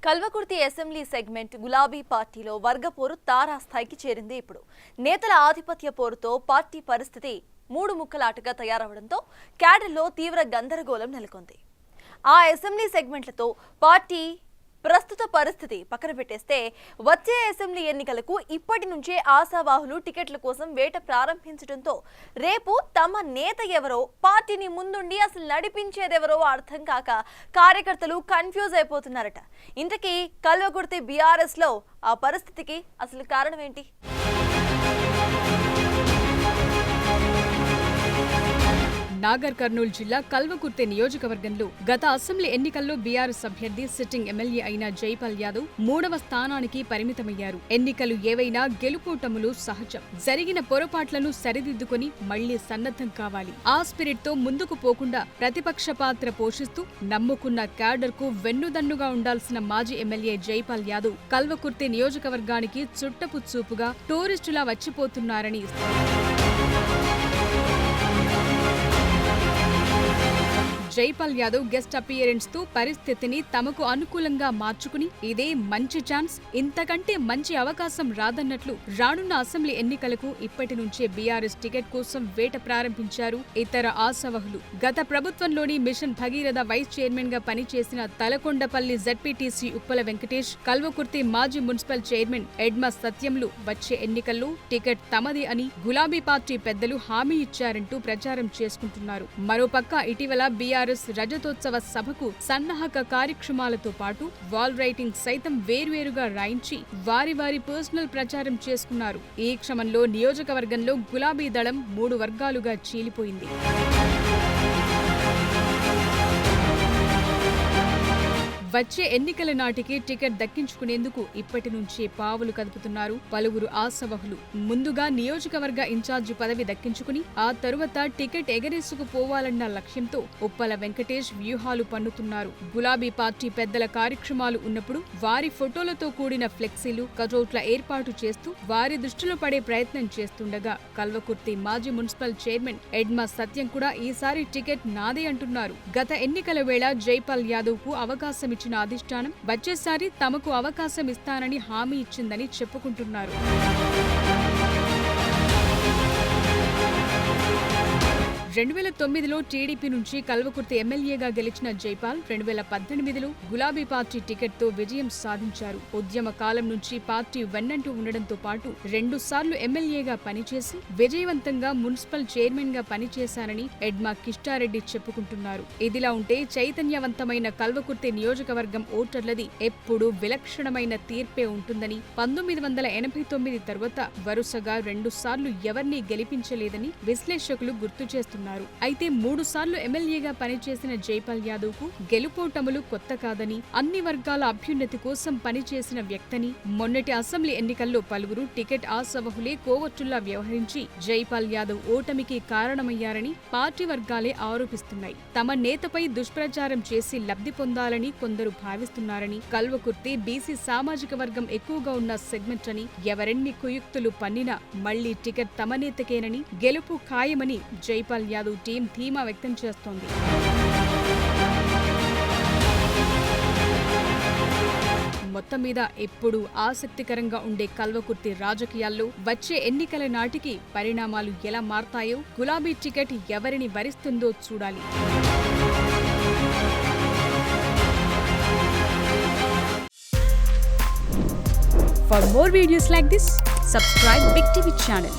Kalwakurthy assembly segment గులాబీ పార్టీలో వర్గపోరు తారాస్థాయికి చేరింది. ఇప్పుడు నేతల ఆధిపత్య పోరుతో పార్టీ పరిస్థితి మూడు ముక్కలాటగా తయారవడంతో క్యాడర్లో తీవ్ర గందరగోళం నెలకొంది. ఆ అసెంబ్లీ సెగ్మెంట్లతో పార్టీ ప్రస్తుత పరిస్థితి పక్కన పెట్టేస్తే వచ్చే అసెంబ్లీ ఎన్నికలకు ఇప్పటి నుంచే ఆశావాహులు టికెట్ల కోసం వేట ప్రారంభించడంతో రేపు తమ నేత ఎవరో పార్టీని ముందుండి అసలు నడిపించేదెవరో అర్థం కాక కార్యకర్తలు కన్ఫ్యూజ్ అయిపోతున్నారట. ఇంతకీ కల్వకుర్తి బీఆర్ఎస్ లో ఆ పరిస్థితికి అసలు కారణం ఏంటి? నాగర్ కర్నూలు జిల్లా కల్వకుర్తి నియోజకవర్గంలో గత అసెంబ్లీ ఎన్నికల్లో బీఆర్ఎస్ అభ్యర్థి సిట్టింగ్ ఎమ్మెల్యే అయిన జైపాల్ యాదవ్ 3వ స్థానానికి పరిమితమయ్యారు. ఎన్నికలు ఏవైనా గెలుపోటములు సహజం. జరిగిన పొరపాట్లను సరిదిద్దుకొని మళ్లీ సన్నద్ధం కావాలి. ఆ స్పిరిట్ తో ముందుకు పోకుండా ప్రతిపక్ష పాత్ర పోషిస్తూ నమ్ముకున్న క్యాడర్ కు వెన్నుదన్నుగా ఉండాల్సిన మాజీ ఎమ్మెల్యే జైపాల్ యాదవ్ కల్వకుర్తి నియోజకవర్గానికి చుట్టపు చూపుగా టూరిస్టులా వచ్చిపోతున్నారని జైపాల్ యాదవ్ గెస్ట్ అపియరెన్స్ తో పరిస్థితిని తమకు అనుకూలంగా మార్చుకుని ఇదే మంచి ఛాన్స్, ఇంతకంటే మంచి అవకాశం రాదన్నట్లు రానున్న అసెంబ్లీ ఎన్నికలకు ఇప్పటి నుంచే బీఆర్ఎస్ టికెట్ కోసం వేట ప్రారంభించారు ఇతర ఆశావహులు. గత ప్రభుత్వంలోని మిషన్ భగీరథ వైస్ చైర్మన్ గా పనిచేసిన తలకొండపల్లి జెడ్పీటీసీ ఉప్పల వెంకటేష్, కల్వకుర్తి మాజీ మున్సిపల్ చైర్మన్ ఎడ్మ సత్యంలు వచ్చే ఎన్నికల్లో టికెట్ తమది అని గులాబీ పార్టీ పెద్దలు హామీ ఇచ్చారంటూ ప్రచారం చేసుకుంటున్నారు. మరోపక్క ఇటీవల బీఆర్ఎస్ రజతోత్సవ సభకు సన్నాహక కార్యక్రమాలతో పాటు వాల్ రైటింగ్ సైతం వేర్వేరుగా రాయించి వారి పర్సనల్ ప్రచారం చేసుకున్నారు. ఈ క్రమంలో నియోజకవర్గంలో గులాబీ దళం 3 వర్గాలుగా చీలిపోయింది. వచ్చే ఎన్నికల నాటికి టికెట్ దక్కించుకునేందుకు ఇప్పటి నుంచే పావులు కదుపుతున్నారు పలువురు ఆశావహులు. ముందుగా నియోజకవర్గ ఇన్ఛార్జి పదవి దక్కించుకుని ఆ తరువాత టికెట్ ఎగరేసుకుపోవాలన్న లక్ష్యంతో ఉప్పల వెంకటేష్ వ్యూహాలు పన్నుతున్నారు. గులాబీ పార్టీ పెద్దల కార్యక్రమాలు ఉన్నప్పుడు వారి ఫోటోలతో కూడిన ఫ్లెక్సీలు, కటౌట్ల ఏర్పాటు చేస్తూ వారి దృష్టిలో పడే ప్రయత్నం చేస్తుండగా కల్వకుర్తి మాజీ మున్సిపల్ చైర్మన్ ఎడ్మ సత్యం కూడా ఈసారి టికెట్ నాదే అంటున్నారు. గత ఎన్నికల వేళ జైపాల్ యాదవ్ కు అవకాశం ఇచ్చిన అధిష్టానం వచ్చేసారి తమకు అవకాశం ఇస్తానని హామీ ఇచ్చిందని చెప్పుకుంటున్నారు. 2009లో టీడీపీ నుంచి కల్వకుర్తి ఎమ్మెల్యేగా గెలిచిన జైపాల్ 2018లో గులాబీ పార్టీ టికెట్ తో విజయం సాధించారు. ఉద్యమ కాలం నుంచి పార్టీ వెన్నంటూ ఉండడంతో పాటు 2 సార్లు ఎమ్మెల్యేగా పనిచేసి విజయవంతంగా మున్సిపల్ చైర్మన్ గా పనిచేశానని ఎడ్మ కిష్టారెడ్డి చెప్పుకుంటున్నారు. ఇదిలా ఉంటే చైతన్యవంతమైన కల్వకుర్తి నియోజకవర్గం ఓటర్లది ఎప్పుడూ విలక్షణమైన తీర్పే ఉంటుందని, 1989 తర్వాత వరుసగా 2 సార్లు ఎవరినీ గెలిపించలేదని విశ్లేషకులు గుర్తు చేస్తున్నారు. అయితే 3 సార్లు ఎమ్మెల్యేగా పనిచేసిన జైపాల్ యాదవ్ కు గెలుపోటములు కొత్త కాదని, అన్ని వర్గాల అభ్యున్నతి కోసం పనిచేసిన వ్యక్తని, మొన్నటి అసెంబ్లీ ఎన్నికల్లో పలువురు టికెట్ ఆశావహులే కోవట్టుల్లా వ్యవహరించి జైపాల్ యాదవ్ ఓటమికి కారణమయ్యారని పార్టీ వర్గాలే ఆరోపిస్తున్నాయి. తమ నేతపై దుష్ప్రచారం చేసి లబ్ధి పొందాలని కొందరు భావిస్తున్నారని, కల్వకుర్తి బీసీ సామాజిక వర్గం ఎక్కువగా ఉన్న సెగ్మెంట్ అని, ఎవరెన్ని కుయుక్తులు పన్నినా మళ్లీ టికెట్ తమ నేతకేనని, గెలుపు ఖాయమని జైపాల్ యాదవ్ టీం ధీమా వ్యక్తం చేస్తోంది. మొత్తం మీద ఎప్పుడు ఆసక్తికరంగా ఉండే కల్వకుర్తి రాజకీయాల్లో వచ్చే ఎన్నికల నాటికి పరిణామాలు ఎలా మారతాయో, గులాబీ టికెట్ ఎవరిని వరిస్తుందో చూడాలి. For more videos like this, subscribe Big TV channel.